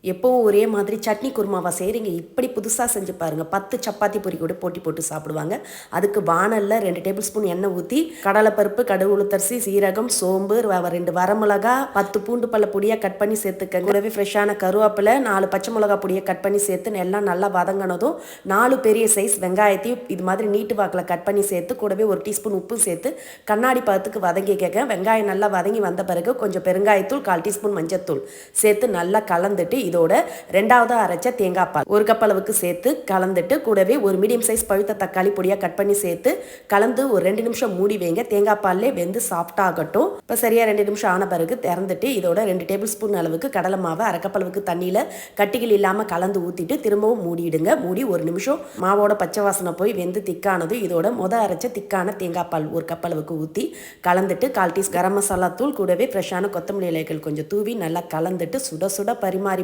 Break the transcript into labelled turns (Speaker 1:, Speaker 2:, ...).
Speaker 1: எப்பவும் ஒரே மாதிரி சட்னி குருமாவா செய்கிறீங்க, இப்படி புதுசாக செஞ்சு பாருங்கள். 10 சப்பாத்தி பொரி கூட போட்டி போட்டு சாப்பிடுவாங்க. அதுக்கு வானலில் 2 டேபிள் ஸ்பூன் எண்ணெய் ஊற்றி கடலைப்பருப்பு, கடுகு, உளுத்தரிசி, சீரகம், சோம்பு, 2 வரமிளகா, 10 பூண்டு பல்ல பொடியாக கட் பண்ணி சேர்த்துக்கங்க. கூடவே ஃப்ரெஷ்ஷான கருவேப்பிலை, 4 பச்சை மிளகா பொடியை கட் பண்ணி சேர்த்து எல்லாம் நல்லா வதங்கினதும் 4 பெரிய சைஸ் வெங்காயத்தையும் இது மாதிரி நீட்டு வாக்கில் கட் பண்ணி சேர்த்து கூடவே 1 டீஸ்பூன் உப்பு சேர்த்து கண்ணாடி பதத்துக்கு வதங்கிக்கங்க. வெங்காயம் நல்லா வதங்கி வந்த பிறகு கொஞ்சம் பெருங்காயத்தூள், 1/4 டீஸ்பூன் மஞ்சத்தூள் சேர்த்து நல்லா கலந்துட்டு இதோட 2வது அரைச்ச தேங்காய் பால் 1 கப் அளவுக்கு சேர்த்து கலந்துட்டு கூடவே ஒரு மீடியம் சைஸ் பழுத்த தக்காளி பொடியாக கட் பண்ணி சேர்த்து கலந்து ஒரு 2 நிமிஷம் மூடி வைங்க. தேங்காய் பால்லே வெந்து சாஃப்ட் ஆகட்டும். இப்போ சரியாக 2 நிமிஷம் ஆன பிறகு திறந்துட்டு இதோட 2 டேபிள் ஸ்பூன் அளவுக்கு கடலை மாவை 1/2 கப் அளவுக்கு தண்ணியில் கட்டிகள் இல்லாமல் கலந்து ஊற்றிட்டு திரும்பவும் மூடிடுங்க. மூடி 1 நிமிஷம் மாவோட பச்சை வாசனை போய் வெந்து திக்கானது இதோட அரைச்ச திக்கான தேங்காய் பால் 1 கப் அளவுக்கு ஊற்றி கலந்துட்டு 1/4 டீஸ்பூன் கரம் மசாலா தூள் கூடவே ஃப்ரெஷ்ஷான கொத்தமல்லி இலைகள் கொஞ்சம் தூவி நல்லா கலந்துட்டு சுட சுட பரிமாறி